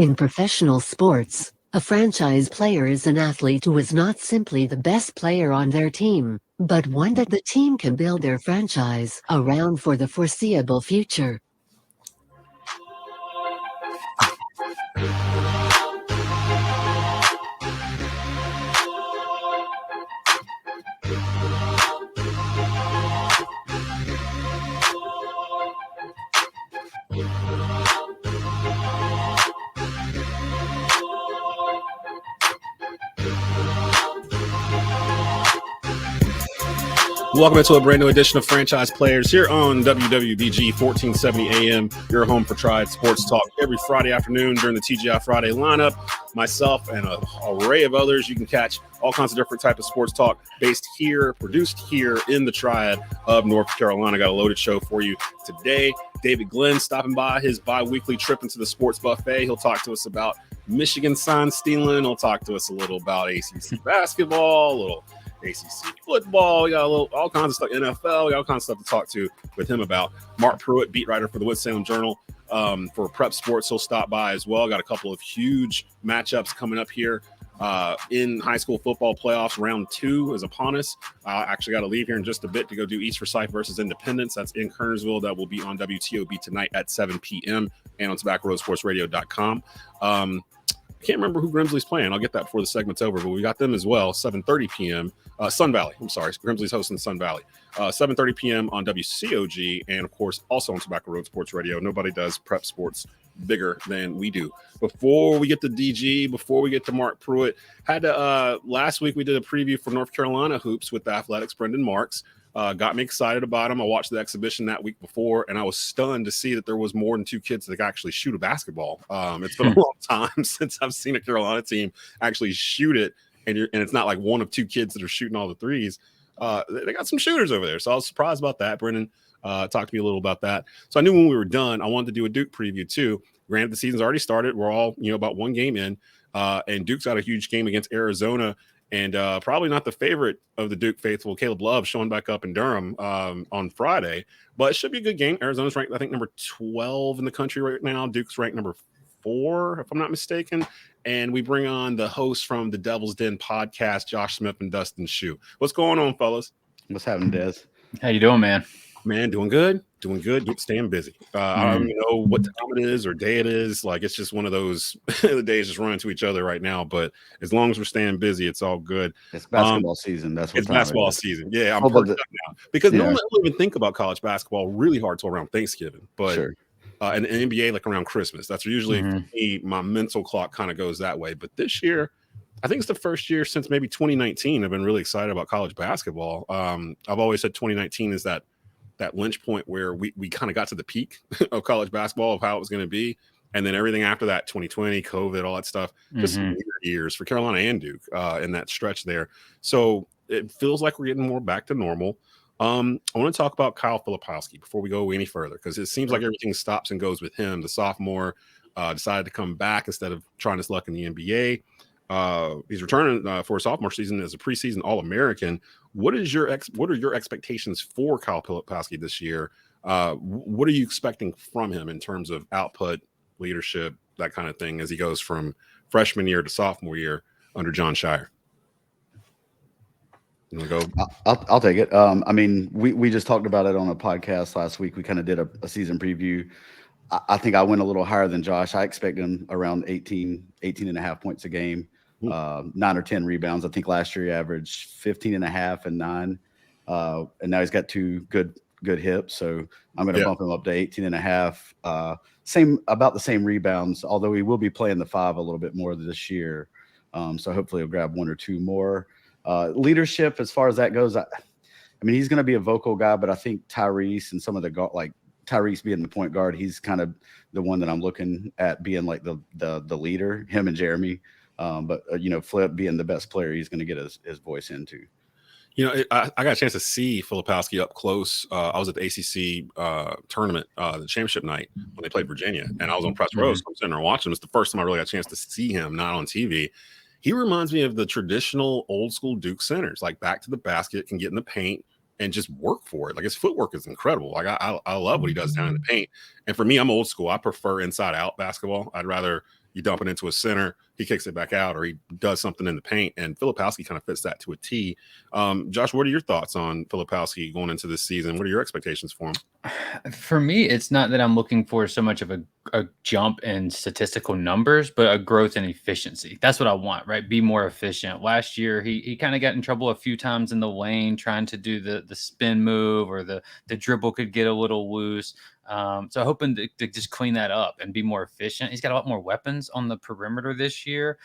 In professional sports, a franchise player is an athlete who is not simply the best player on their team, but one that the team can build their franchise around for the foreseeable future. Welcome into a brand new edition of Franchise Players here on WWBG 1470 AM, your home for Triad Sports Talk every Friday afternoon during the TGI Friday lineup. Myself and an array of others. You can catch all kinds of different types of sports talk based here, produced here in the Triad of North Carolina. Got a loaded show for you today. David Glenn stopping by his bi-weekly trip into the sports buffet. He'll talk to us about Michigan sign stealing. He'll talk to us a little about ACC basketball, a little ACC football, we got all kinds of stuff, NFL, we got all kinds of stuff to talk to with him about. Mark Pruitt, beat writer for the Winston-Salem Journal for Prep Sports, he'll stop by as well. Got a couple of huge matchups coming up here in high school football playoffs. Round 2 is upon us. Actually got to leave here in just a bit to go do East Forsyth versus Independence. That's in Kernersville. That will be on WTOB tonight at 7 p.m. and on TobaccoRoadSportsRadio.com. I can't remember who Grimsley's playing. I'll get that before the segment's over, but we got them as well. 7:30 p.m. Sun Valley. I'm sorry. Grimsley's hosting Sun Valley. 7:30 p.m. on WCOG, and of course also on Tobacco Road Sports Radio. Nobody does prep sports bigger than we do. Before we get to DG, before we get to Mark Pruitt, last week we did a preview for North Carolina hoops with the Athletics, Brendan Marks. Got me excited about him. I watched the exhibition that week before, and I was stunned to see that there was more than 2 kids that could actually shoot a basketball. It's been a long time since I've seen a Carolina team actually shoot it, and it's not like one of 2 kids that are shooting all the threes. They got some shooters over there, so I was surprised about that. Brendan talked to me a little about that. So I knew when we were done, I wanted to do a Duke preview too. Granted, the season's already started. We're all about 1 game in, and Duke's got a huge game against Arizona. And probably not the favorite of the Duke faithful, Caleb Love, showing back up in Durham on Friday. But it should be a good game. Arizona's ranked, I think, number 12 in the country right now. Duke's ranked number 4, if I'm not mistaken. And we bring on the hosts from the Devil's Den podcast, Josh Smith and Dustin Shue. What's going on, fellas? What's happening, Des? How you doing, man? Man, doing good. Staying busy. I don't even know what time it is or day it is. Like, it's just one of those the days just running to each other right now. But as long as we're staying busy, it's all good. It's basketball season. That's what it's basketball season. Yeah, I'm perked up now because normally I don't even think about college basketball really hard till around Thanksgiving. But sure. And NBA like around Christmas. That's usually for me, my mental clock kind of goes that way. But this year, I think it's the first year since maybe 2019 I've been really excited about college basketball. I've always said 2019 is that lynch point where we kind of got to the peak of college basketball of how it was going to be. And then everything after that, 2020, COVID, all that stuff, just weird years for Carolina and Duke in that stretch there. So it feels like we're getting more back to normal. I want to talk about Kyle Filipowski before we go any further, because it seems like everything stops and goes with him. The sophomore decided to come back instead of trying his luck in the NBA. He's returning for a sophomore season as a preseason All-American. What are your expectations for Kyle Filipowski this year? What are you expecting from him in terms of output, leadership, that kind of thing, as he goes from freshman year to sophomore year under John Shire? You want to go? I'll take it. I mean, we just talked about it on a podcast last week. We kind of did a season preview. I think I went a little higher than Josh. I expect him around 18 and a half points a game, 9 or 10 rebounds. I think last year he averaged 15 and a half and 9. And now he's got 2 good hips. So I'm going to bump him up to 18 and a half. About the same rebounds, although he will be playing the 5 a little bit more this year. So hopefully he'll grab 1 or 2 more. Leadership, as far as that goes, I mean, he's going to be a vocal guy, but I think Tyrese and some of the Tyrese being the point guard, he's kind of the one that I'm looking at being like the leader, him and Jeremy. But Flip being the best player, he's going to get his voice into. I got a chance to see Filipowski up close. I was at the ACC tournament, the championship night when they played Virginia, and I was on press row. So I'm sitting there watching him. It's the first time I really got a chance to see him, not on TV. He reminds me of the traditional old school Duke centers, like back to the basket, can get in the paint and just work for it. Like, his footwork is incredible. Like, I love what he does down in the paint. And for me, I'm old school. I prefer inside out basketball. I'd rather you dump it into a center, he kicks it back out, or he does something in the paint. And Filipowski kind of fits that to a T. Josh, what are your thoughts on Filipowski going into this season? What are your expectations for him? For me, it's not that I'm looking for so much of a jump in statistical numbers, but a growth in efficiency. That's what I want, right? Be more efficient. Last year, he kind of got in trouble a few times in the lane trying to do the spin move, or the dribble could get a little loose. So hoping to just clean that up and be more efficient. He's got a lot more weapons on the perimeter this year.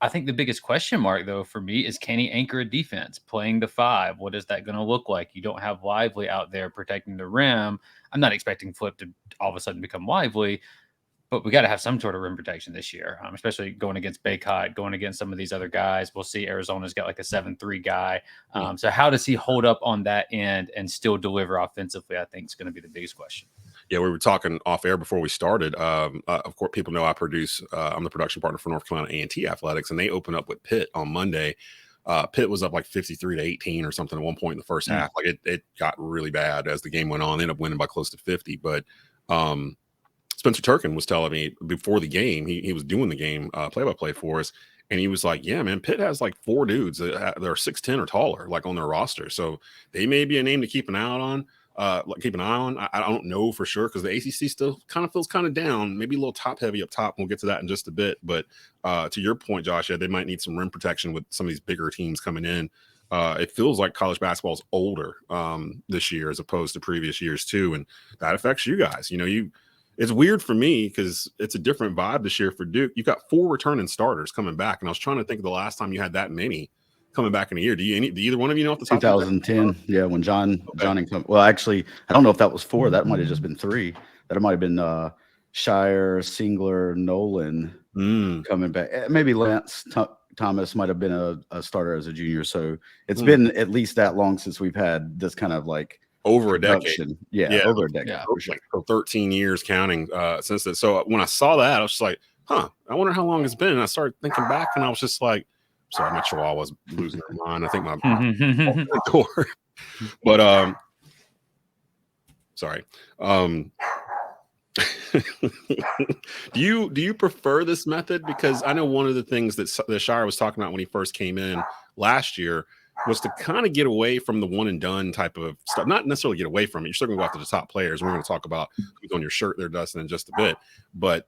I think the biggest question mark, though, for me is, can he anchor a defense playing the 5? What is that going to look like? You don't have Lively out there protecting the rim. I'm not expecting Flip to all of a sudden become Lively, but we got to have some sort of rim protection this year, especially going against Baycott, going against some of these other guys. We'll see Arizona's got like a 7-3 guy. So how does he hold up on that end and still deliver offensively, I think is going to be the biggest question. Yeah, we were talking off air before we started. Of course, people know I produce. I'm the production partner for North Carolina A&T Athletics, and they opened up with Pitt on Monday. Pitt was up like 53-18 or something at one point in the first half. Like it got really bad as the game went on. They ended up winning by close to 50. But Spencer Turkin was telling me before the game, he was doing the game play-by-play for us, and he was like, yeah, man, Pitt has like 4 dudes that are 6'10" or taller, like on their roster. So they may be a name to keep an eye on. I don't know for sure, because the ACC still kind of feels kind of down, maybe a little top heavy up top. We'll get to that in just a bit. But to your point, Josh, they might need some rim protection with some of these bigger teams coming in. It feels like college basketball is older this year as opposed to previous years too, and that affects you guys. It's weird for me because it's a different vibe this year for Duke. You've got 4 returning starters coming back, and I was trying to think of the last time you had that many coming back in a year. Do either one of you know off the top? 2010. Yeah, when John and well, actually, I don't know if that was 4. That might have just been 3. That might have been Shire, Singler, Nolan coming back. Maybe Lance Thomas might have been a starter as a junior. So it's been at least that long since we've had this kind of like over a decade. Yeah, over a decade. Yeah, for sure. Like 13 years counting since that. So when I saw that, I was just like, I wonder how long it's been. And I started thinking back, and I was just like, sorry, my Chihuahua's losing their mind. I think my door. But sorry. Do you prefer this method? Because I know one of the things that the Shire was talking about when he first came in last year was to kind of get away from the one and done type of stuff. Not necessarily get away from it. You're still going to go after the top players. We're going to talk about who's on your shirt there, Dustin, in just a bit. But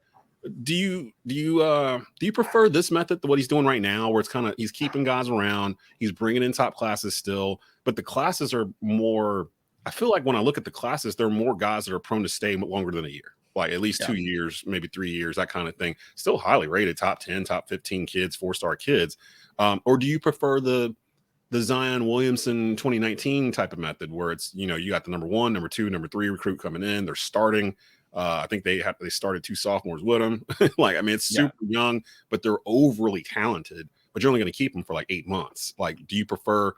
do you prefer this method to what he's doing right now, where it's kind of he's keeping guys around, he's bringing in top classes still, but the classes are more? I feel like when I look at the classes, there are more guys that are prone to stay longer than a year, like at least 2 years, maybe 3 years, that kind of thing. Still highly rated, top 10, top 15 kids, 4-star kids. Or do you prefer the Zion Williamson 2019 type of method, where it's you got the number 1, number 2, number 3 recruit coming in, they're starting. I think they started 2 sophomores with them. It's super young, but they're overly talented. But you're only going to keep them for like 8 months. Like, do you prefer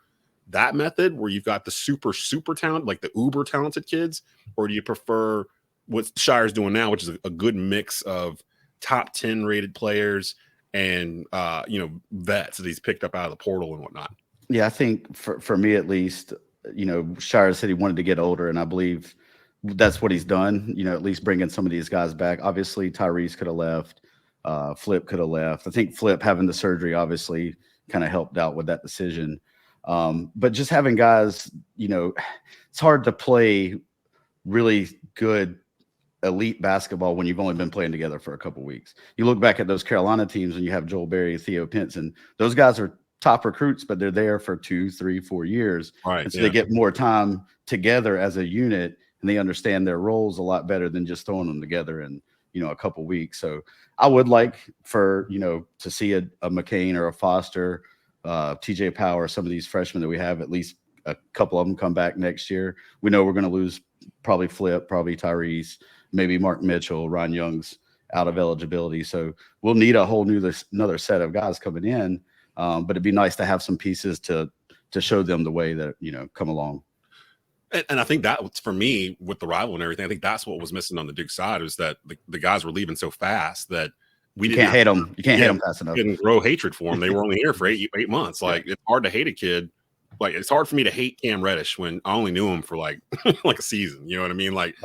that method where you've got the super talented, like the uber talented kids, or do you prefer what Shire's doing now, which is a good mix of top 10 rated players and vets that he's picked up out of the portal and whatnot? Yeah, I think for me at least, Shire said he wanted to get older, and I believe that's what he's done, at least bringing some of these guys back. Obviously, Tyrese could have left. Flip could have left. I think Flip having the surgery obviously kind of helped out with that decision. But just having guys, it's hard to play really good elite basketball when you've only been playing together for a couple of weeks. You look back at those Carolina teams and you have Joel Berry, Theo Pinson. Those guys are top recruits, but they're there for 2, 3, 4 years. Right. And so they get more time together as a unit, and they understand their roles a lot better than just throwing them together in, a couple weeks. So I would like for, to see a McCain or a Foster, TJ Power, some of these freshmen that we have, at least a couple of them come back next year. We know we're going to lose probably Flip, probably Tyrese, maybe Mark Mitchell, Ron Young's out of eligibility. So we'll need a whole another set of guys coming in. But it'd be nice to have some pieces to show them the way that, come along. And I think that for me with the rival and everything, I think that's what was missing on the Duke side, is that the guys were leaving so fast that we can't hate them. You can't hate them fast enough. Didn't grow hatred for them. They were only here for eight months. Like, it's hard to hate a kid like it's hard for me to hate Cam Reddish when I only knew him for like like a season. You know what I mean? Like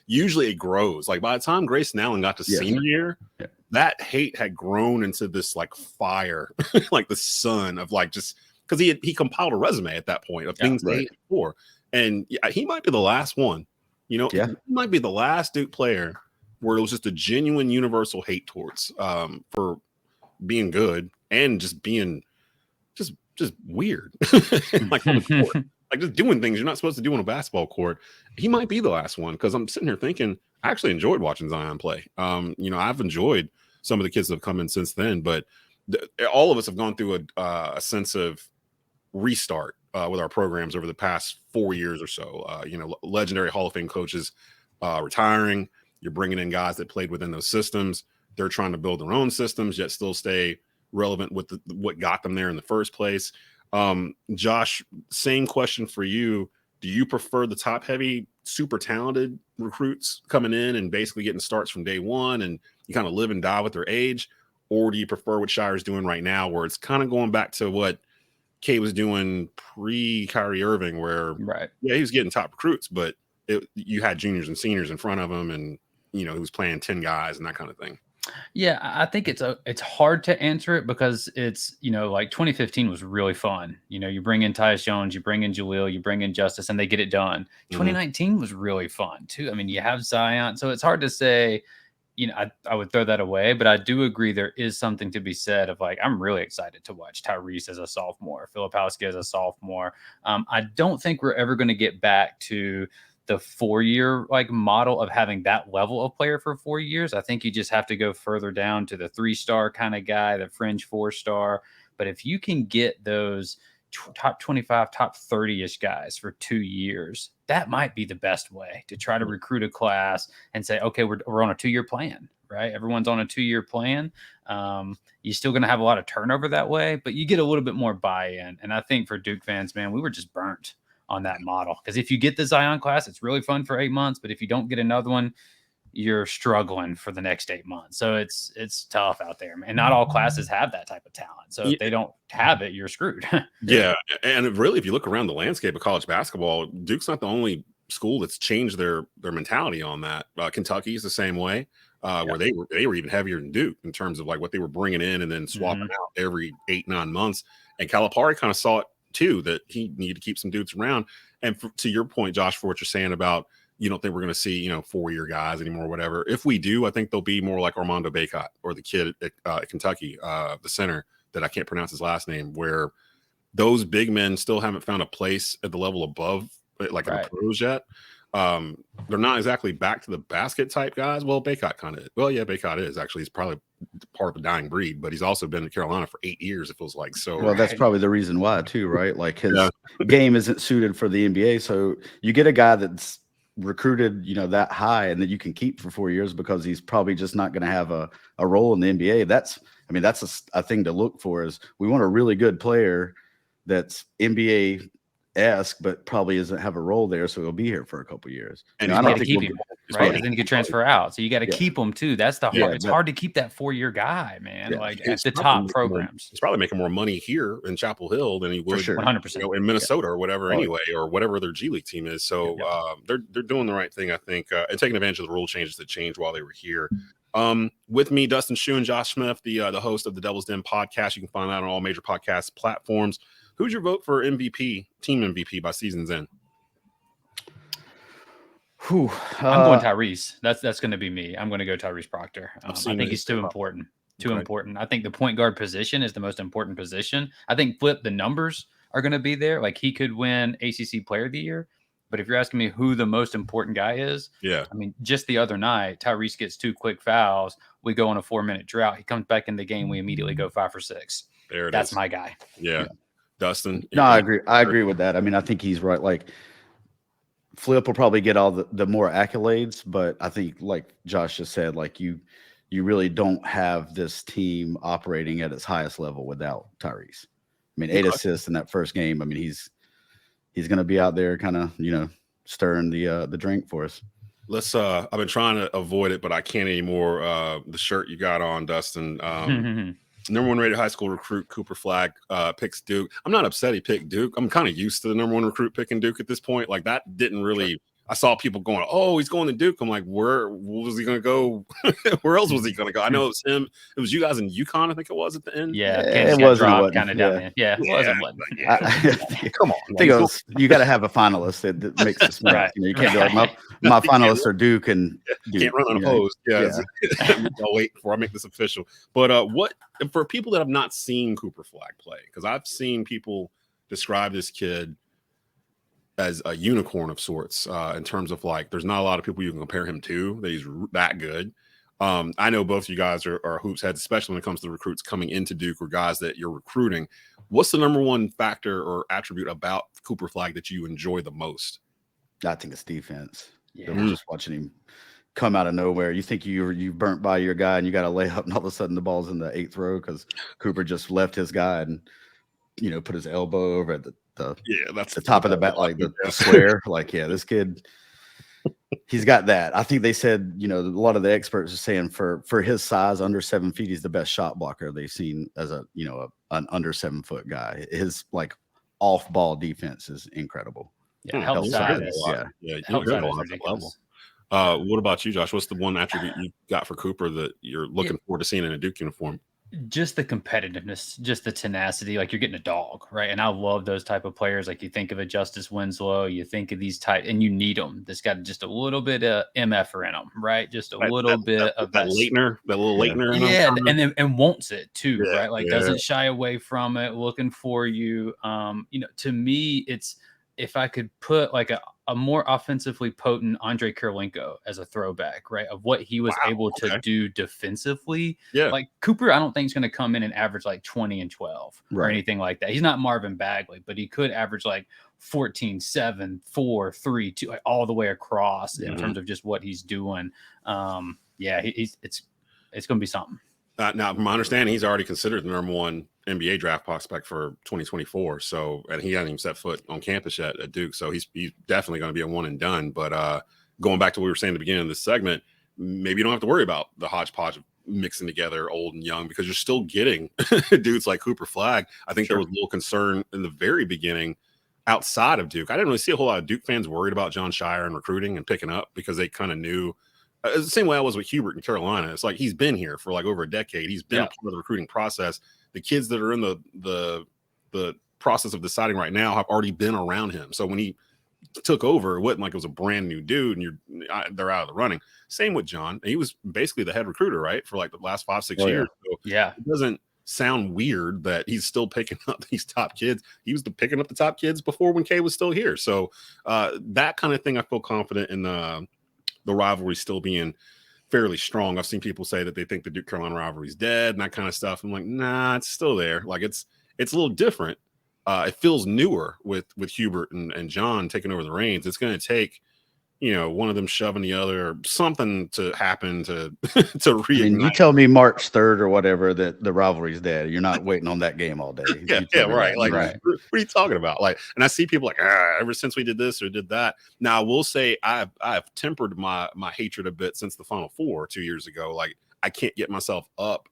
usually it grows. Like by the time Grayson Allen got to senior year, that hate had grown into this like fire, like the sun of like just because he compiled a resume at that point of things to hate for. And he might be the last one. You know, he might be the last Duke player where it was just a genuine universal hate towards for being good and just being just weird. Like on the court, like just doing things you're not supposed to do on a basketball court. He might be the last one because I'm sitting here thinking I actually enjoyed watching Zion play. You know, I've enjoyed some of the kids that have come in since then, but all of us have gone through a sense of restart with our programs over the past 4 years or so. You know, legendary Hall of Fame coaches retiring. You're bringing in guys that played within those systems. They're trying to build their own systems, yet still stay relevant with what got them there in the first place. Josh, same question for you. Do you prefer the top heavy, super talented recruits coming in and basically getting starts from day one and you kind of live and die with their age? Or do you prefer what Shire's doing right now, where it's kind of going back to what K was doing pre-Kyrie Irving, where he was getting top recruits, but you had juniors and seniors in front of him and, you know, he was playing 10 guys and that kind of thing. Yeah, I think it's hard to answer it because it's, you know, like 2015 was really fun. You know, you bring in Tyus Jones, you bring in Jaleel, you bring in Justice, and they get it done. 2019 was really fun too. I mean, you have Zion, so it's hard to say, you know, I would throw that away, but I do agree there is something to be said of like, I'm really excited to watch Tyrese as a sophomore, Filipowski as a sophomore. I don't think we're ever going to get back to the 4-year like model of having that level of player for 4 years. I think you just have to go further down to the 3-star kind of guy, the fringe 4-star. But if you can get those top 25, top 30-ish guys for 2 years, that might be the best way to try to recruit a class and say, okay, we're on a 2-year plan, right? Everyone's on a 2-year plan. You're still going to have a lot of turnover that way, but you get a little bit more buy-in. And I think for Duke fans, man, we were just burnt on that model. Because if you get the Zion class, it's really fun for 8 months. But if you don't get another one, you're struggling for the next 8 months. So it's tough out there. And not all classes have that type of talent. So if they don't have it, you're screwed. Yeah. And really, if you look around the landscape of college basketball, Duke's not the only school that's changed their mentality on that. Kentucky is the same way, where they were even heavier than Duke in terms of like what they were bringing in and then swapping out every 8-9 months. And Calipari kind of saw it too, that he needed to keep some dudes around. And to your point, Josh, for what you're saying about you don't think we're going to see 4-year guys anymore or whatever. If we do, I think they'll be more like Armando Bacot or the kid at Kentucky, the center that I can't pronounce his last name, where those big men still haven't found a place at the level above like the pros yet. They're not exactly back to the basket type guys. Well, Bacot kind of, Bacot is actually, he's probably part of a dying breed, but he's also been in Carolina for 8 years. It feels like so. Well, that's probably the reason why too, right? Like his game isn't suited for the NBA. So you get a guy that's recruited, that high and that you can keep for 4 years because he's probably just not going to have a role in the NBA. That's a thing to look for. Is we want a really good player that's NBA-esque, but probably doesn't have a role there, so he'll be here for a couple years. And I don't think keep him, right? And then you can transfer out, so you got to keep him too. That's the hard. It's hard to keep that 4-year guy, man. Like at the top programs, he's probably making more money here in Chapel Hill than he would, 100%, in Minnesota or whatever, anyway, or whatever their G League team is. So they're doing the right thing, I think, and taking advantage of the rule changes that changed while they were here. With me, Dustin Shue and Josh Smith, the host of the Devil's Den podcast. You can find that on all major podcast platforms. Who's your vote for MVP, team MVP by season's end? I'm going Tyrese. That's going to be me. I'm going to go Tyrese Proctor. I think he's too important. Important. I think the point guard position is the most important position. I think the numbers are going to be there. Like he could win ACC Player of the Year. But if you're asking me who the most important guy is, I mean, just the other night, Tyrese gets 2 quick fouls. We go on a 4-minute drought. He comes back in the game. We immediately go 5 for 6. That's my guy. Yeah. Dustin? No, I agree. I agree with that. I mean, I think he's right. Like Flip will probably get all the more accolades, but I think like Josh just said, like you really don't have this team operating at its highest level without Tyrese. I mean, 8 assists in that first game. I mean, he's going to be out there kind of, stirring the drink for us. Let's I've been trying to avoid it, but I can't anymore. The shirt you got on, Dustin. Number 1 rated high school recruit Cooper Flagg picks Duke. I'm not upset he picked Duke. I'm kind of used to the number 1 recruit picking Duke at this point. Like that didn't really. Sure. I saw people going, "Oh, he's going to Duke." I'm like, where was he going to go? Where else was he going to go? I know it was him. It was you guys in UConn, I think it was at the end. Yeah, it wasn't kind of down there. Yeah, it wasn't. Come on, man. You got to have a finalist that makes it smart. Right. You can't be like my finalists are Duke and Duke. Can't run unopposed. I'll wait before I make this official. But what for people that have not seen Cooper Flagg play? Because I've seen people describe this kid as a unicorn of sorts in terms of like, there's not a lot of people you can compare him to that he's that good. I know both of you guys are hoops heads, especially when it comes to recruits coming into Duke or guys that you're recruiting. What's the number 1 factor or attribute about Cooper Flagg that you enjoy the most? I think it's defense. Yeah. We're just watching him come out of nowhere. You think you burnt by your guy and you got to lay up, and all of a sudden the ball's in the 8th row because Cooper just left his guy and put his elbow over at that's the top of the bat, like the square. Like, this kid, he's got that. I think they said, a lot of the experts are saying for his size, under 7 feet, he's the best shot blocker they've seen as an under 7 foot guy. His like off ball defense is incredible. Yeah, helps side is helps side is ridiculous. What about you, Josh? What's the one attribute you got for Cooper that you're looking forward to seeing in a Duke uniform? Just the competitiveness, just the tenacity. Like, you're getting a dog, right? And I love those type of players. Like, you think of a Justice Winslow, you think of these type, and you need them. That's got just a little bit of MF in them, right? Just a little bit of that Leitner, that little Leitner in them. And wants it too, right? Like, doesn't shy away from it, looking for you. To me, it's, if I could put like a more offensively potent Andre Kirilenko as a throwback, right, of what he was able to do defensively. Yeah. Like, Cooper, I don't think is going to come in and average like 20 and 12 or anything like that. He's not Marvin Bagley, but he could average like 14, 7, 4, 3, 2, like all the way across in terms of just what he's doing. It's going to be something. Now, from my understanding, he's already considered the number 1 NBA draft prospect for 2024. So, and he hasn't even set foot on campus yet at Duke. So he's definitely going to be a one and done. But going back to what we were saying at the beginning of this segment, maybe you don't have to worry about the hodgepodge of mixing together old and young, because you're still getting dudes like Cooper Flagg. I think there was a little concern in the very beginning outside of Duke. I didn't really see a whole lot of Duke fans worried about John Shire and recruiting and picking up, because they kind of knew. It's the same way I was with Hubert in Carolina. It's like he's been here for like over a decade. He's been a part of the recruiting process. The kids that are in the process of deciding right now have already been around him. So when he took over, it wasn't like it was a brand new dude and they're out of the running. Same with John. He was basically the head recruiter, right, for like the last 5-6 years. So it doesn't sound weird that he's still picking up these top kids. He was picking up the top kids before when Kay was still here. So that kind of thing, I feel confident in the rivalry still being fairly strong. I've seen people say that they think the Duke Carolina rivalry is dead and that kind of stuff. I'm like, nah, it's still there. Like, it's a little different. It feels newer with Hubert and John taking over the reins. It's going to take, one of them shoving the other, or something to happen to reignite. And you tell me March 3rd or whatever that the rivalry's dead. You're not waiting on that game all day. Right. Like, what are you talking about? Like, and I see people like, ever since we did this or did that. Now, I will say I've tempered my hatred a bit since the Final Four 2 years ago. Like, I can't get myself up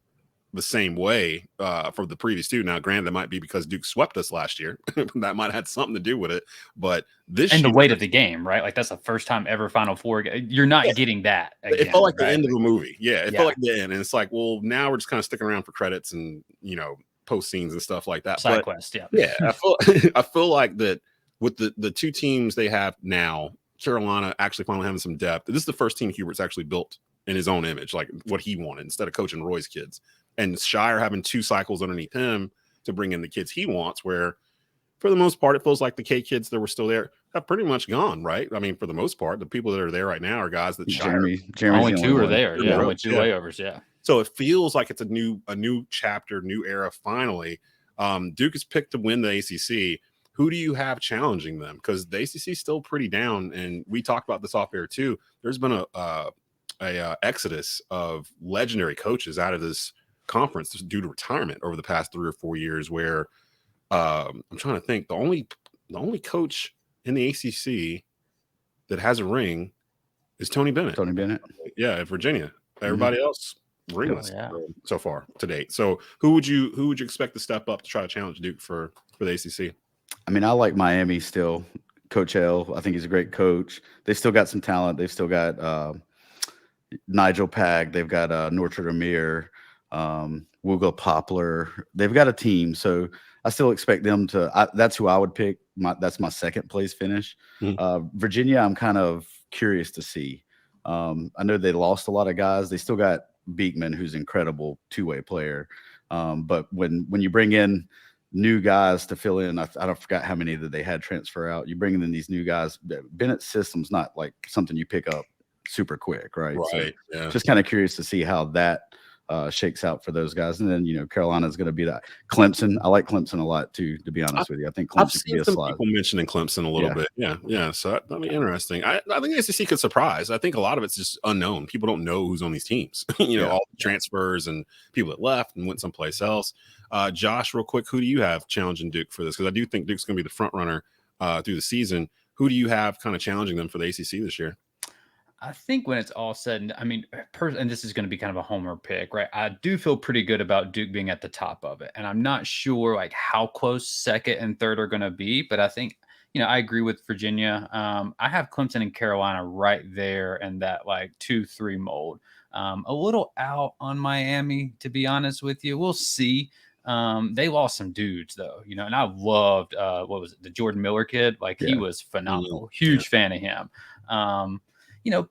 the same way for the previous two. Now, granted, that might be because Duke swept us last year. That might have had something to do with it. But this and the weight of the game, right? Like, that's the first time ever Final Four. You're not getting that again. It felt like the end of a movie. It felt like the end. And it's like, well, now we're just kind of sticking around for credits and post scenes and stuff like that. Side quest, I feel like that with the two teams they have now, Carolina actually finally having some depth. This is the first team Hubert's actually built in his own image, like what he wanted, instead of coaching Roy's kids. And Shire having 2 cycles underneath him to bring in the kids he wants, where for the most part, it feels like the K kids that were still there have pretty much gone, right? I mean, for the most part, the people that are there right now are guys that Jeremy's only 2 are there. Yeah, only 2 layovers. So it feels like it's a new chapter, new era. Finally, Duke has picked to win the ACC. Who do you have challenging them? Because the ACC is still pretty down, and we talked about this off air too. There's been a exodus of legendary coaches out of this conference due to retirement over the past 3 or 4 years, where I'm trying to think, the only coach in the ACC that has a ring is Tony Bennett. Tony Bennett. Yeah, at Virginia. Everybody else ringless yeah. so far to date. So who would you expect to step up to try to challenge Duke for the ACC? I mean, I like Miami still. Coach L, I think he's a great coach. They still got some talent. They've still got Nigel Pag. They've got Northrop Amir, Wooga Poplar. They've got a team. So I still expect them to. That's who I would pick. That's my second place finish. Virginia, I'm kind of curious to see. I know they lost a lot of guys. They still got Beekman, who's an incredible two-way player. But when you bring in new guys to fill in, I don't forget how many that they had transfer out. You bring in these new guys. Bennett's system's not like something you pick up super quick, right? Right. So just kind of curious to see how that shakes out for those guys. And then, Carolina's going to be that. Clemson, I like Clemson a lot too, to be honest with you. I think Clemson I've seen some slide. people mentioning Clemson a little bit. Yeah. So that'll be interesting. I think the ACC could surprise. I think a lot of it's just unknown. People don't know who's on these teams. All the transfers and people that left and went someplace else. Josh, real quick, who do you have challenging Duke for this? Because I do think Duke's going to be the front runner through the season. Who do you have kind of challenging them for the ACC this year? I think when it's all said, and this is going to be kind of a homer pick, right? I do feel pretty good about Duke being at the top of it. And I'm not sure like how close second and third are going to be, but I think, I agree with Virginia. I have Clemson and Carolina right there in that like 2-3 mold. A little out on Miami, to be honest with you. We'll see. They lost some dudes though, and I loved, the Jordan Miller kid? Like he was phenomenal. Huge fan of him.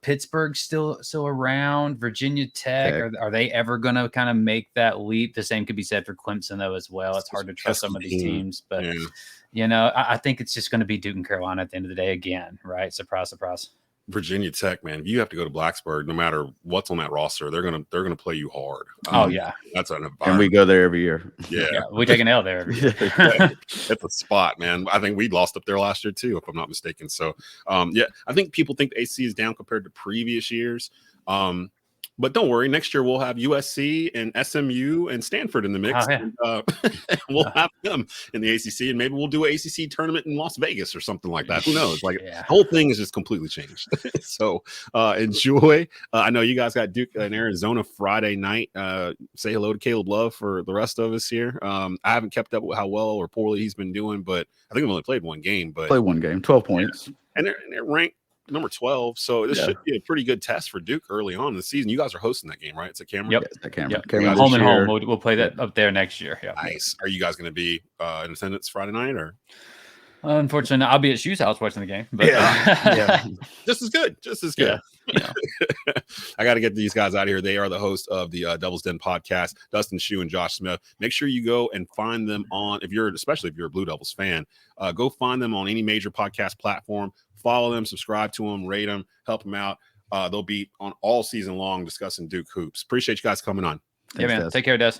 Pittsburgh's still around. Virginia Tech, are they ever going to kind of make that leap? The same could be said for Clemson, though, as well. It's hard to trust some of these teams. But, I think it's just going to be Duke and Carolina at the end of the day again, right? Surprise, surprise. Virginia Tech, man, if you have to go to Blacksburg, no matter what's on that roster, they're gonna play you hard. That's an environment. And we go there every year. Yeah, we take an L there every year. It's a spot, man. I think we lost up there last year too, if I'm not mistaken. So, I think people think the AC is down compared to previous years. But don't worry, next year we'll have USC and SMU and Stanford in the mix. And, we'll have them in the ACC, and maybe we'll do an ACC tournament in Las Vegas or something like that. Who knows? Like the whole thing is just completely changed. So enjoy. I know you guys got Duke in Arizona Friday night. Say hello to Caleb Love for the rest of us here. I haven't kept up with how well or poorly he's been doing, but I think I've only played one game. But played one game, 12 points, and they're ranked number 12, so this should be a pretty good test for Duke early on in the season. You guys are hosting that game, right? It's a Cameron. Yep, it's a Cameron. Yep. Cameron home and home. We'll play that up there next year. Yeah, nice. Are you guys going to be in attendance Friday night or? Unfortunately, I'll be at Shoe's house watching the game. But just as good. Yeah. I got to get these guys out of here. They are the host of the Devil's Den podcast, Dustin Shoe and Josh Smith. Make sure you go and find them on, especially if you're a Blue Devils fan, go find them on any major podcast platform. Follow them, subscribe to them, rate them, help them out. They'll be on all season long discussing Duke hoops. Appreciate you guys coming on. Thanks, man. Des. Take care, Des.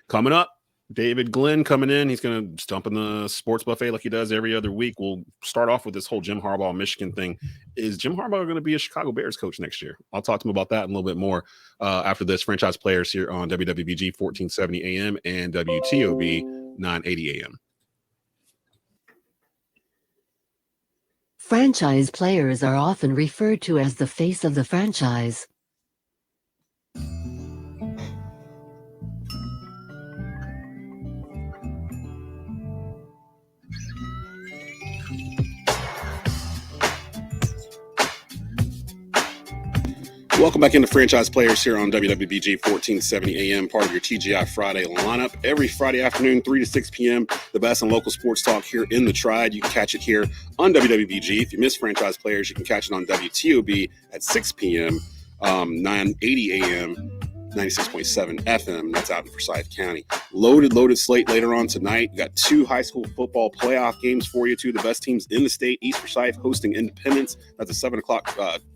Coming up, David Glenn coming in. He's going to stump in the sports buffet like he does every other week. We'll start off with this whole Jim Harbaugh Michigan thing. Is Jim Harbaugh going to be a Chicago Bears coach next year? I'll talk to him about that and a little bit more after this. Franchise Players here on WWBG 1470 AM and WTOB 980 AM. Franchise players are often referred to as the face of the franchise. Welcome back into Franchise Players here on WWBG 1470 AM, part of your TGI Friday lineup. Every Friday afternoon, 3 to 6 p.m., the best in local sports talk here in the Triad. You can catch it here on WWBG. If you miss Franchise Players, you can catch it on WTOB at 6 p.m., 980 AM, 96.7 FM. That's out in Forsyth County. Loaded slate later on tonight. We got 2 high school football playoff games for you. 2 of the best teams in the state. East Forsyth hosting Independence. That's a 7 o'clock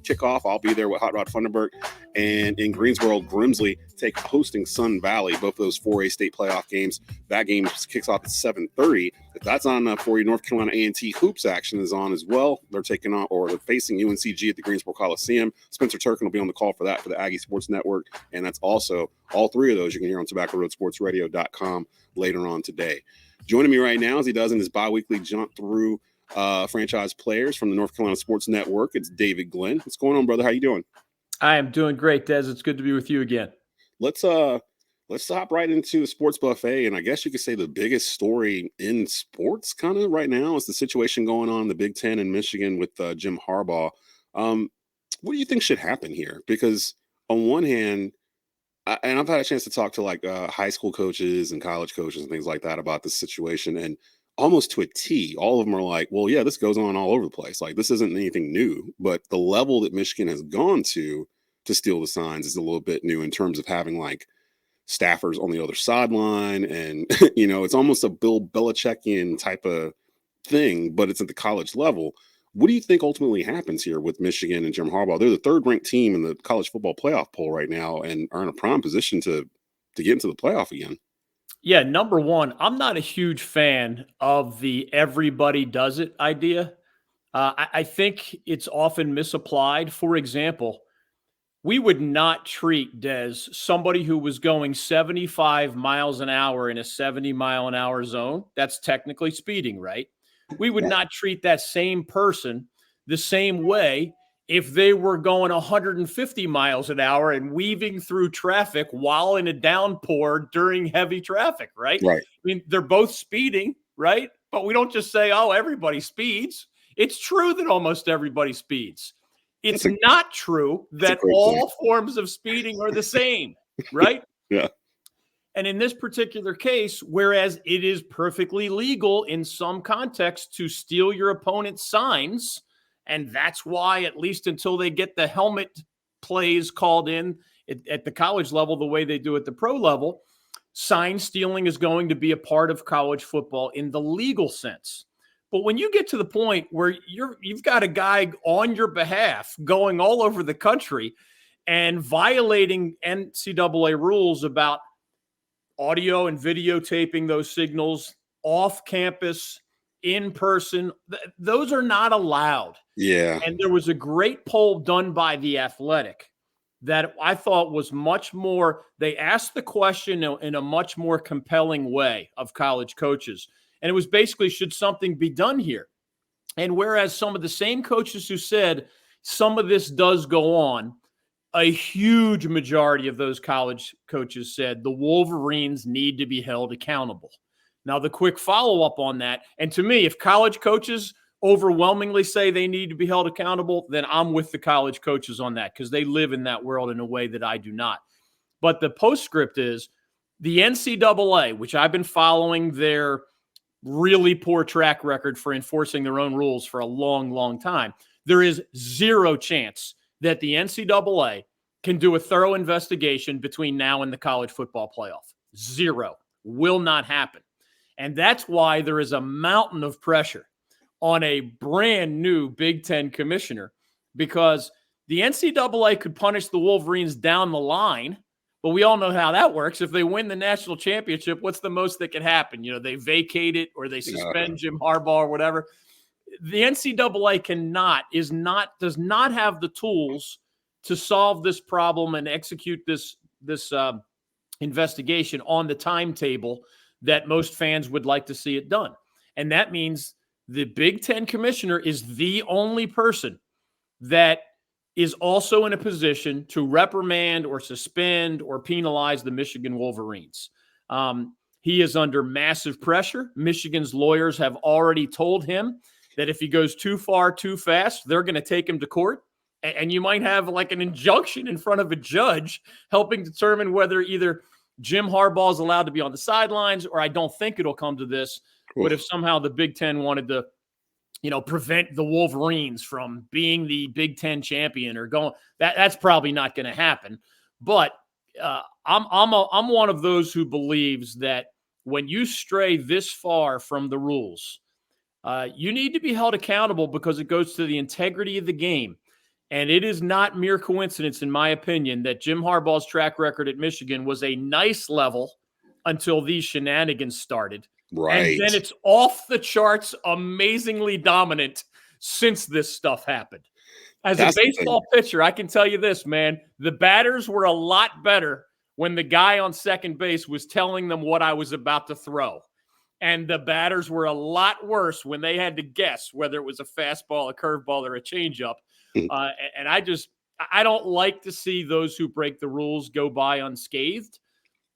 kickoff. I'll be there with Hot Rod Funderburg. And in Greensboro, Grimsley hosting Sun Valley. Both of those 4A state playoff games. That game kicks off at 7:30. If that's on for you, North Carolina A&T hoops action is on as well. They're facing UNCG at the Greensboro Coliseum. Spencer Turkin will be on the call for that for the Aggie Sports Network. And that's also all 3 of those you can hear on TobaccoRoadSportsRadio.com later on today. Joining me right now, as he does in his bi-weekly jaunt through franchise players from the North Carolina Sports Network, it's David Glenn. What's going on, brother? How you doing? I am doing great, Des. It's good to be with you again. let's hop right into the sports buffet. And I guess you could say the biggest story in sports kind of right now is the situation going on in the Big Ten in Michigan with Jim Harbaugh. What do you think should happen here? Because on one hand, and I've had a chance to talk to like high school coaches and college coaches and things like that about this situation, and almost to a T, all of them are like, well, yeah, this goes on all over the place. Like, this isn't anything new, but the level that Michigan has gone to steal the signs is a little bit new in terms of having like staffers on the other sideline. And, it's almost a Bill Belichickian type of thing, but it's at the college level. What do you think ultimately happens here with Michigan and Jim Harbaugh? They're the third-ranked team in the college football playoff poll right now and are in a prime position to get into the playoff again. Yeah, number one, I'm not a huge fan of the everybody does it idea. I think it's often misapplied. For example, we would not treat, Des, somebody who was going 75 miles an hour in a 70-mile-an-hour zone. That's technically speeding, right? We would not treat that same person the same way if they were going 150 miles an hour and weaving through traffic while in a downpour during heavy traffic, right? Right. I mean, they're both speeding, right? But we don't just say, oh, everybody speeds. It's true that almost everybody speeds. It's not true that all forms of speeding are the same, right? Yeah. And in this particular case, whereas it is perfectly legal in some contexts to steal your opponent's signs, and that's why, at least until they get the helmet plays called in at the college level the way they do at the pro level, sign stealing is going to be a part of college football in the legal sense. But when you get to the point where you've got a guy on your behalf going all over the country and violating NCAA rules about audio and videotaping those signals off campus, in person, those are not allowed. Yeah. And there was a great poll done by The Athletic that I thought was much more, they asked the question in a much more compelling way of college coaches. And it was basically, should something be done here? And whereas some of the same coaches who said some of this does go on, a huge majority of those college coaches said the Wolverines need to be held accountable. Now, the quick follow-up on that, and to me, if college coaches overwhelmingly say they need to be held accountable, then I'm with the college coaches on that because they live in that world in a way that I do not. But the postscript is the NCAA, which I've been following their really poor track record for enforcing their own rules for a long, long time. There is zero chance that the NCAA can do a thorough investigation between now and the college football playoff. Zero. Will not happen. And that's why there is a mountain of pressure on a brand new Big Ten commissioner, because the NCAA could punish the Wolverines down the line, but we all know how that works. If they win the national championship, what's the most that could happen? They vacate it or they suspend Jim Harbaugh or whatever. The NCAA does not have the tools to solve this problem and execute this investigation on the timetable that most fans would like to see it done. And that means the Big Ten commissioner is the only person that is also in a position to reprimand or suspend or penalize the Michigan Wolverines. He is under massive pressure. Michigan's lawyers have already told him that if he goes too far, too fast, they're going to take him to court. And you might have like an injunction in front of a judge helping determine whether either Jim Harbaugh is allowed to be on the sidelines, or I don't think it'll come to this. Oof. But if somehow the Big Ten wanted to, prevent the Wolverines from being the Big Ten champion or going, that's probably not going to happen. But I'm one of those who believes that when you stray this far from the rules, you need to be held accountable because it goes to the integrity of the game. And it is not mere coincidence, in my opinion, that Jim Harbaugh's track record at Michigan was a nice level until these shenanigans started. Right. And then it's off the charts, amazingly dominant since this stuff happened. As a baseball pitcher, I can tell you this, man. The batters were a lot better when the guy on second base was telling them what I was about to throw. And the batters were a lot worse when they had to guess whether it was a fastball, a curveball, or a changeup. And I don't like to see those who break the rules go by unscathed.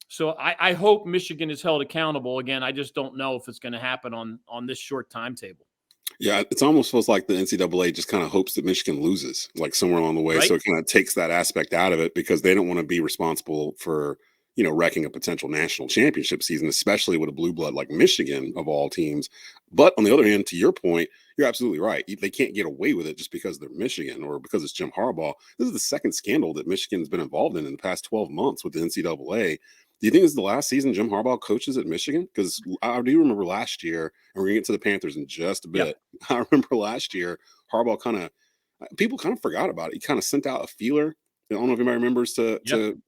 So I hope Michigan is held accountable. Again, I just don't know if it's going to happen on this short timetable. Yeah, it's almost feels like the NCAA just kind of hopes that Michigan loses, like somewhere along the way. Right? So it kind of takes that aspect out of it because they don't want to be responsible for, wrecking a potential national championship season, especially with a blue blood like Michigan of all teams. But on the other hand, to your point, you're absolutely right. They can't get away with it just because they're Michigan or because it's Jim Harbaugh. This is the second scandal that Michigan's been involved in the past 12 months with the NCAA. Do you think this is the last season Jim Harbaugh coaches at Michigan? Because I do remember last year, and we're going to get to the Panthers in just a bit. Yep. I remember last year, Harbaugh people kind of forgot about it. He kind of sent out a feeler. I don't know if anybody remembers to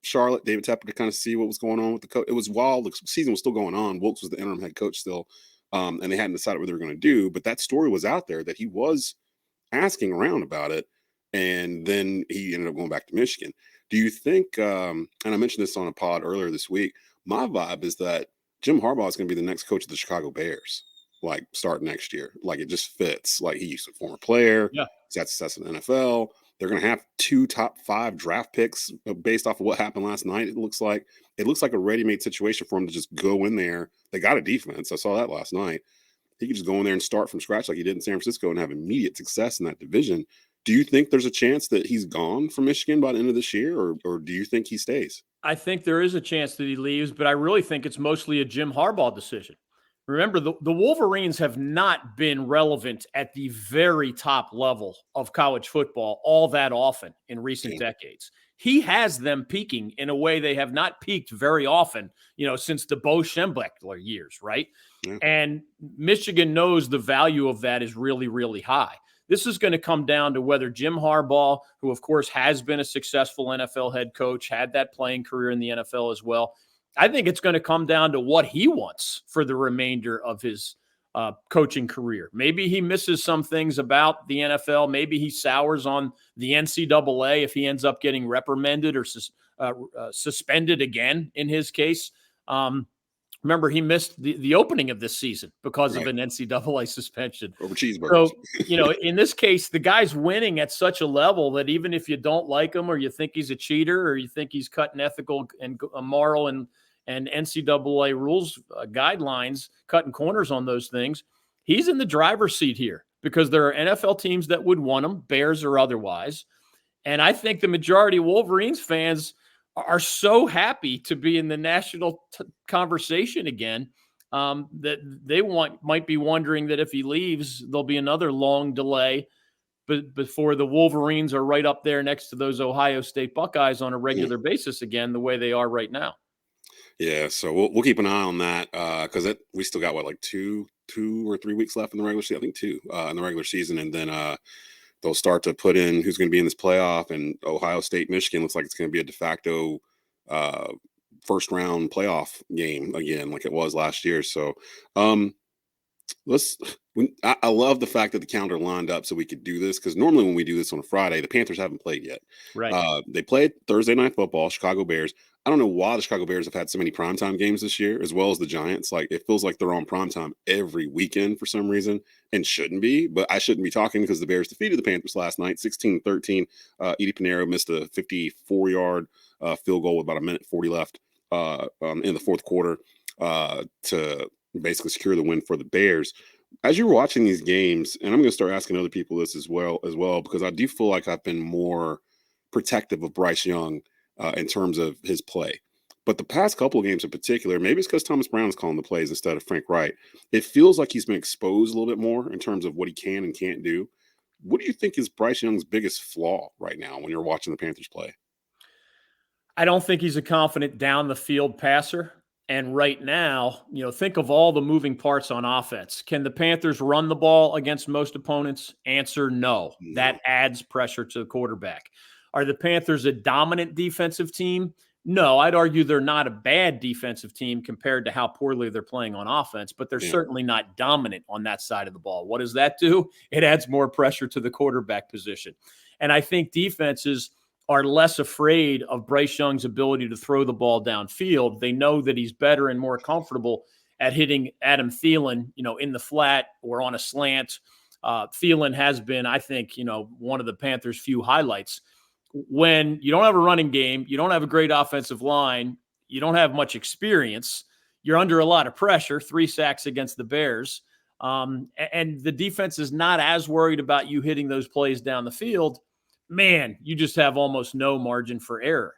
Charlotte, David Tepper, to kind of see what was going on with the coach. It was while the season was still going on. Wilkes was the interim head coach still, and they hadn't decided what they were going to do. But that story was out there that he was asking around about it, and then he ended up going back to Michigan. Do you think, and I mentioned this on a pod earlier this week, my vibe is that Jim Harbaugh is going to be the next coach of the Chicago Bears, like start next year. Like it just fits. Like he's a former player. Yeah. He's had success in the NFL. They're going to have 2 top 5 draft picks based off of what happened last night. It looks like a ready-made situation for him to just go in there. They got a defense. I saw that last night. He could just go in there and start from scratch like he did in San Francisco and have immediate success in that division. Do you think there's a chance that he's gone from Michigan by the end of this year, or do you think he stays? I think there is a chance that he leaves, but I really think it's mostly a Jim Harbaugh decision. Remember, the Wolverines have not been relevant at the very top level of college football all that often in recent decades. He has them peaking in a way they have not peaked very often, since the Bo Schembechler years, right? Yeah. And Michigan knows the value of that is really, really high. This is going to come down to whether Jim Harbaugh, who of course has been a successful NFL head coach, had that playing career in the NFL as well. I think it's going to come down to what he wants for the remainder of his coaching career. Maybe he misses some things about the NFL. Maybe he sours on the NCAA if he ends up getting reprimanded or suspended again in his case. Remember, he missed the opening of this season because of an NCAA suspension. Over cheeseburgers. So, in this case, the guy's winning at such a level that even if you don't like him or you think he's a cheater or you think he's cutting ethical and moral and NCAA rules guidelines, cutting corners on those things, he's in the driver's seat here because there are NFL teams that would want him, Bears or otherwise. And I think the majority of Wolverines fans are so happy to be in the national conversation again that they might be wondering that if he leaves, there'll be another long delay before the Wolverines are right up there next to those Ohio State Buckeyes on a regular basis again, the way they are right now. Yeah, so we'll keep an eye on that because we still got like two or 3 weeks left in the regular season. I think 2 in the regular season, and then they'll start to put in who's going to be in this playoff, and Ohio State, Michigan looks like it's going to be a de facto first round playoff game again, like it was last year. So I love the fact that the calendar lined up so we could do this because normally when we do this on a Friday, the Panthers haven't played yet. Right. They played Thursday Night Football, Chicago Bears. I don't know why the Chicago Bears have had so many primetime games this year, as well as the Giants. Like it feels like they're on primetime every weekend for some reason and shouldn't be, but I shouldn't be talking because the Bears defeated the Panthers last night, 16-13. Edie Pinheiro missed a 54-yard field goal with about 1:40 left in the fourth quarter to basically secure the win for the Bears. As you're watching these games, and I'm going to start asking other people this as well, because I do feel like I've been more protective of Bryce Young in terms of his play. But the past couple of games in particular, maybe it's because Thomas Brown is calling the plays instead of Frank Wright. It feels like he's been exposed a little bit more in terms of what he can and can't do. What do you think is Bryce Young's biggest flaw right now when you're watching the Panthers play? I don't think he's a confident down the field passer. And right now, think of all the moving parts on offense. Can the Panthers run the ball against most opponents? Answer no. That adds pressure to the quarterback. Are the Panthers a dominant defensive team? No, I'd argue they're not a bad defensive team compared to how poorly they're playing on offense, but they're certainly not dominant on that side of the ball. What does that do? It adds more pressure to the quarterback position. And I think defenses are less afraid of Bryce Young's ability to throw the ball downfield. They know that he's better and more comfortable at hitting Adam Thielen, in the flat or on a slant. Thielen has been, I think, one of the Panthers' few highlights. when you don't have a running game, you don't have a great offensive line, you don't have much experience, you're under a lot of pressure, 3 sacks against the Bears, and the defense is not as worried about you hitting those plays down the field, man, you just have almost no margin for error.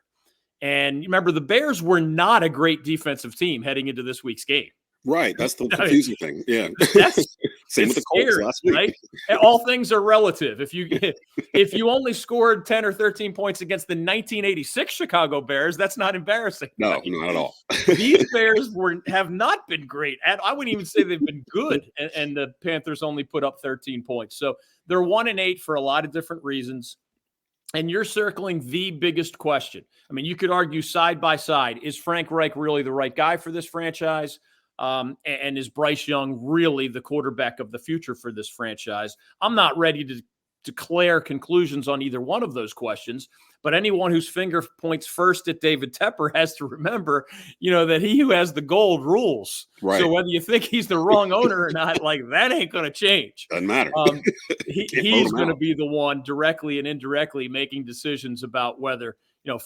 And remember, the Bears were not a great defensive team heading into this week's game. Right. That's the confusing thing. Yeah. Same with the Colts last week. Right? All things are relative. If you only scored 10 or 13 points against the 1986 Chicago Bears, that's not embarrassing. No, right? not at all. These Bears have not been great. I wouldn't even say they've been good. And the Panthers only put up 13 points. So they're 1-8 for a lot of different reasons. And you're circling the biggest question. I mean, you could argue side by side, is Frank Reich really the right guy for this franchise? And is Bryce Young really the quarterback of the future for this franchise? I'm not ready to declare conclusions on either one of those questions, but anyone whose finger points first at David Tepper has to remember, that he who has the gold rules. Right. So whether you think he's the wrong owner or not, that ain't going to change. Doesn't matter. He's going to be the one directly and indirectly making decisions about whether,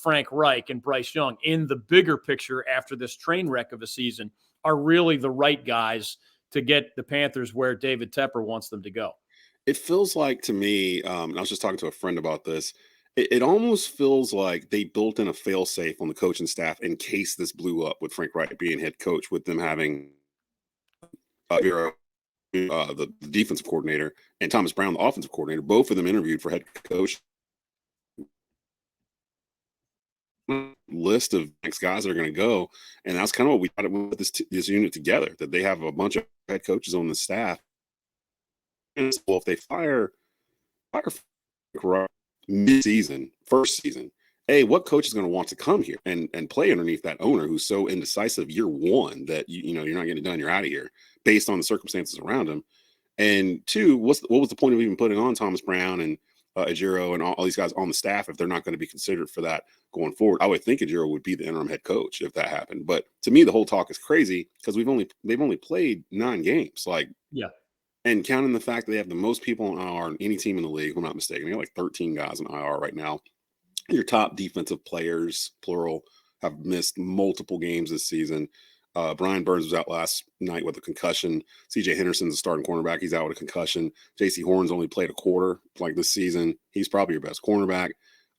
Frank Reich and Bryce Young in the bigger picture after this train wreck of a season are really the right guys to get the Panthers where David Tepper wants them to go. It feels like to me, and I was just talking to a friend about this, it almost feels like they built in a fail-safe on the coaching staff in case this blew up with Frank Reich being head coach, with them having the defensive coordinator and Thomas Brown, the offensive coordinator, both of them interviewed for head coach. List of next guys that are going to go, and that's kind of what we thought with this unit together, that they have a bunch of head coaches on the staff. And well, if they fire mid-season, first season, what coach is going to want to come here and play underneath that owner who's so indecisive year one that you're not getting it done, you're out of here based on the circumstances around him. And two, what was the point of even putting on Thomas Brown and Ejiro and all these guys on the staff if they're not going to be considered for that going forward? I would think Ejiro would be the interim head coach if that happened. But to me, the whole talk is crazy because they've only played 9 games. And counting the fact that they have the most people on IR in any team in the league, if I'm not mistaken, they have like 13 guys on IR right now. Your top defensive players, plural, have missed multiple games this season. Brian Burns was out last night with a concussion. CJ Henderson's a starting cornerback. He's out with a concussion. JC Horn's only played a quarter this season. He's probably your best cornerback.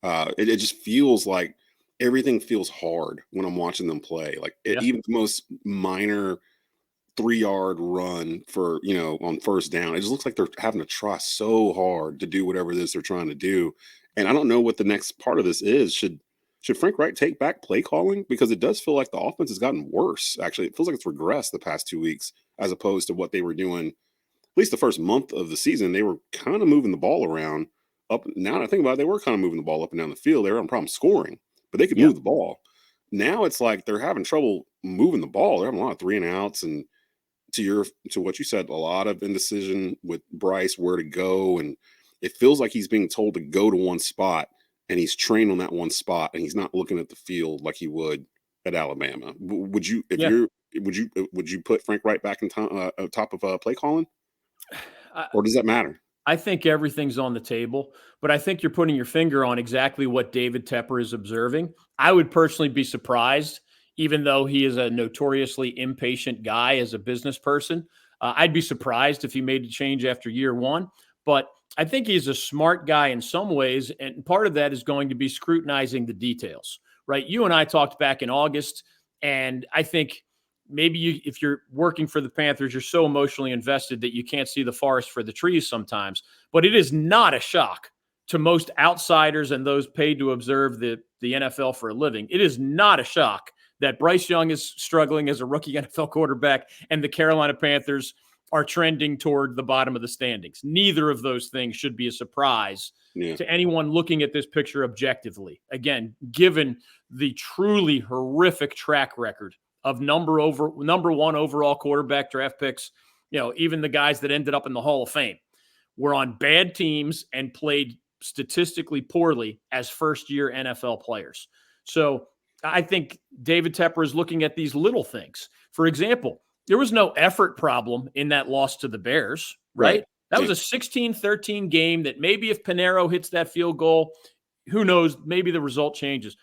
It just feels like everything feels hard when I'm watching them play. Even the most minor 3-yard run for, on first down, it just looks like they're having to try so hard to do whatever it is they're trying to do. And I don't know what the next part of this is. Should Frank Reich take back play calling? Because it does feel like the offense has gotten worse. Actually, it feels like it's regressed the past 2 weeks as opposed to what they were doing. At least the first month of the season, they were kind of moving the ball around. Now that I think about it, they were kind of moving the ball up and down the field. They were having problems scoring, but they could move the ball. Now it's like they're having trouble moving the ball. They're having a lot of 3-and-outs, and to what you said, a lot of indecision with Bryce where to go, and it feels like he's being told to go to one spot, and he's trained on that one spot, and he's not looking at the field like he would at Alabama. Would you put Frank Reich back in top of play calling, or does that matter? I think everything's on the table, but I think you're putting your finger on exactly what David Tepper is observing. I would personally be surprised, even though he is a notoriously impatient guy as a business person. I'd be surprised if he made a change after year one, but I think he's a smart guy in some ways, and part of that is going to be scrutinizing the details, right? You and I talked back in August, and I think maybe if you're working for the Panthers, you're so emotionally invested that you can't see the forest for the trees sometimes. But it is not a shock to most outsiders and those paid to observe the NFL for a living. It is not a shock that Bryce Young is struggling as a rookie NFL quarterback and the Carolina Panthers are trending toward the bottom of the standings. Neither of those things should be a surprise to anyone looking at this picture objectively. Again, given the truly horrific track record of number one overall quarterback draft picks, even the guys that ended up in the Hall of Fame were on bad teams and played statistically poorly as first-year NFL players. So I think David Tepper is looking at these little things. For example, there was no effort problem in that loss to the Bears, right? That was a 16-13 game that maybe if Pinheiro hits that field goal, who knows, maybe the result changes.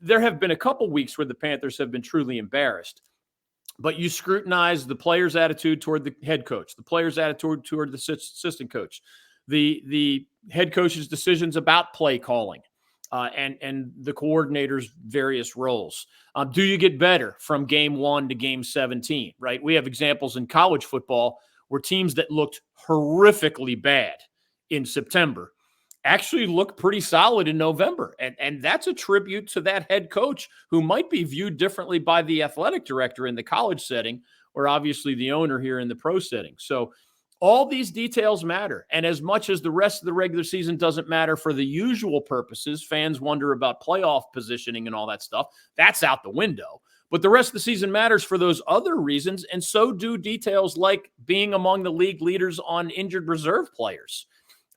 There have been a couple weeks where the Panthers have been truly embarrassed, but you scrutinize the player's attitude toward the head coach, the player's attitude toward the assistant coach, the head coach's decisions about play calling, and the coordinator's various roles. Do you get better from game 1 to game 17, right? We have examples in college football where teams that looked horrifically bad in September actually look pretty solid in November. And that's a tribute to that head coach who might be viewed differently by the athletic director in the college setting, or obviously the owner here in the pro setting. So all these details matter. And as much as the rest of the regular season doesn't matter for the usual purposes, fans wonder about playoff positioning and all that stuff, that's out the window. But the rest of the season matters for those other reasons, and so do details like being among the league leaders on injured reserve players.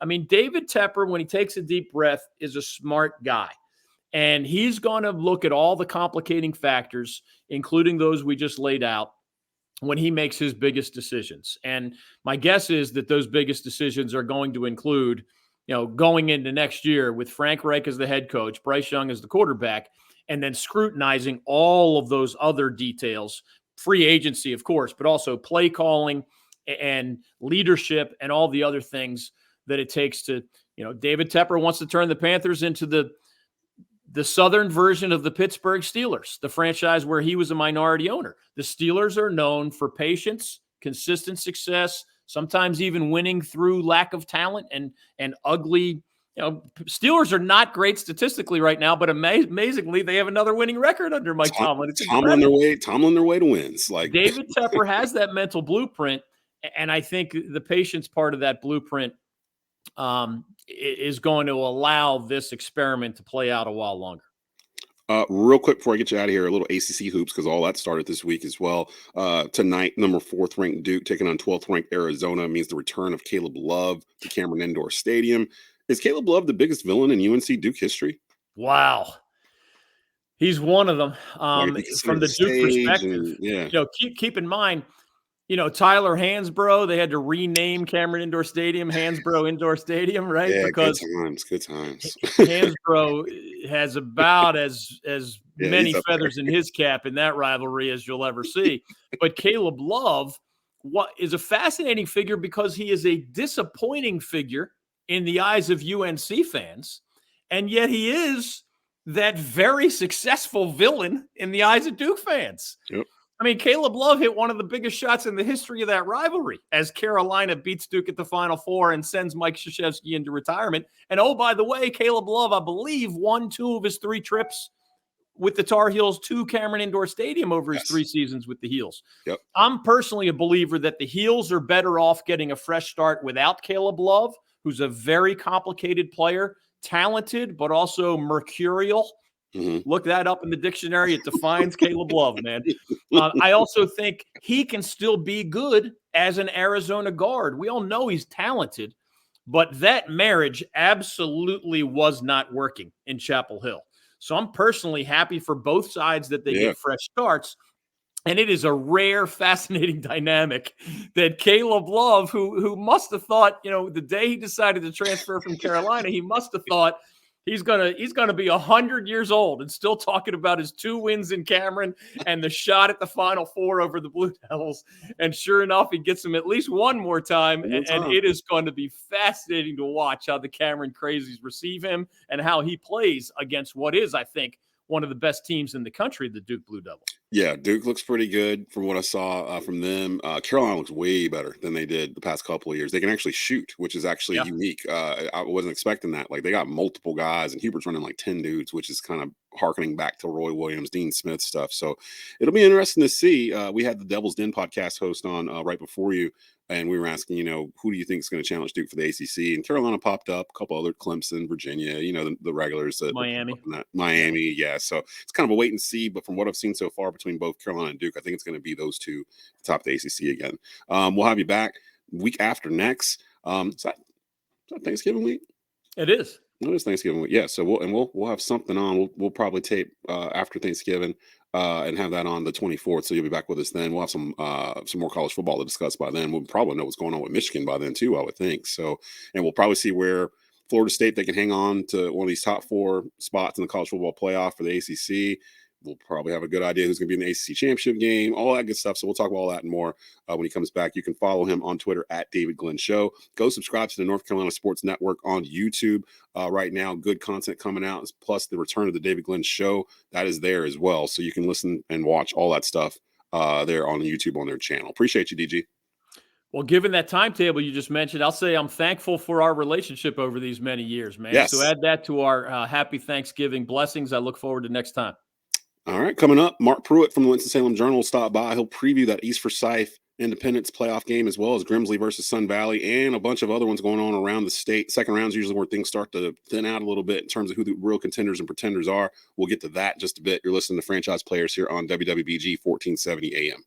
I mean, David Tepper, when he takes a deep breath, is a smart guy. And he's going to look at all the complicating factors, including those we just laid out, when he makes his biggest decisions. And my guess is that those biggest decisions are going to include, going into next year with Frank Reich as the head coach, Bryce Young as the quarterback, and then scrutinizing all of those other details, free agency, of course, but also play calling and leadership and all the other things that it takes to, David Tepper wants to turn the Panthers into the southern version of the Pittsburgh Steelers, the franchise where he was a minority owner. The Steelers are known for patience, consistent success, sometimes even winning through lack of talent and ugly. Steelers are not great statistically right now, but amazingly, they have another winning record under Mike Tomlin. Tomlin their way to wins. Like David Tepper has that mental blueprint, and I think the patience part of that blueprint is going to allow this experiment to play out a while longer. Real quick before I get you out of here, a little ACC hoops, because all that started this week as well. Tonight, number 4th ranked Duke taking on 12th ranked Arizona means the return of Caleb Love to Cameron Indoor Stadium. Is Caleb Love the biggest villain in UNC Duke history? Wow. He's one of them. From the Duke perspective, keep in mind, Tyler Hansbrough, they had to rename Cameron Indoor Stadium Hansbrough Indoor Stadium, right? Yeah, because good times. Hansbrough has about as many feathers in his cap in that rivalry as you'll ever see. But Caleb Love is a fascinating figure because he is a disappointing figure in the eyes of UNC fans, and yet he is that very successful villain in the eyes of Duke fans. Yep. I mean, Caleb Love hit one of the biggest shots in the history of that rivalry as Carolina beats Duke at the Final Four and sends Mike Krzyzewski into retirement. And, oh, by the way, Caleb Love, I believe, won 2 of his 3 trips with the Tar Heels to Cameron Indoor Stadium over his 3 seasons with the Heels. Yep. I'm personally a believer that the Heels are better off getting a fresh start without Caleb Love, who's a very complicated player, talented, but also mercurial. Mm-hmm. Look that up in the dictionary. It defines Caleb Love, man. I also think he can still be good as an Arizona guard. We all know he's talented, but that marriage absolutely was not working in Chapel Hill. So I'm personally happy for both sides that they get fresh starts. And it is a rare, fascinating dynamic that Caleb Love, who must have thought, the day he decided to transfer from Carolina, he must have thought, he's gonna be 100 years old and still talking about his 2 wins in Cameron and the shot at the Final Four over the Blue Devils. And sure enough, he gets him at least one more time. And it is going to be fascinating to watch how the Cameron Crazies receive him and how he plays against what is, I think, one of the best teams in the country, the Duke Blue Devils. Yeah, Duke looks pretty good from what I saw from them. Carolina looks way better than they did the past couple of years. They can actually shoot, which is actually unique. I wasn't expecting that. Like, they got multiple guys, and Hubert's running like 10 dudes, which is kind of harkening back to Roy Williams, Dean Smith stuff. So it'll be interesting to see. We had the Devil's Den podcast host on right before you, and we were asking, who do you think is going to challenge Duke for the ACC? And Carolina popped up, a couple other, Clemson, Virginia, the regulars. Miami, yeah. So it's kind of a wait and see. But from what I've seen so far between both Carolina and Duke, I think it's going to be those two top the ACC again. We'll have you back week after next. Is that Thanksgiving week? It is. It is Thanksgiving week. Yeah. So we'll have something on. We'll probably tape after Thanksgiving. And have that on the 24th. So you'll be back with us then. We'll have some more college football to discuss by then. We'll probably know what's going on with Michigan by then too, I would think. So, and we'll probably see where Florida State, they can hang on to one of these top 4 spots in the college football playoff for the ACC. We'll probably have a good idea who's going to be in the ACC championship game, all that good stuff. So we'll talk about all that and more when he comes back. You can follow him on Twitter at David Glenn Show. Go subscribe to the North Carolina Sports Network on YouTube right now. Good content coming out, plus the return of the David Glenn Show. That is there as well. So you can listen and watch all that stuff there on YouTube on their channel. Appreciate you, DG. Well, given that timetable you just mentioned, I'll say I'm thankful for our relationship over these many years, man. Yes. So add that to our happy Thanksgiving blessings. I look forward to next time. All right, coming up, Mark Pruitt from the Winston-Salem Journal will stop by. He'll preview that East Forsyth Independence playoff game, as well as Grimsley versus Sun Valley, and a bunch of other ones going on around the state. Second round's usually where things start to thin out a little bit in terms of who the real contenders and pretenders are. We'll get to that in just a bit. You're listening to Franchise Players here on WWBG 1470 AM.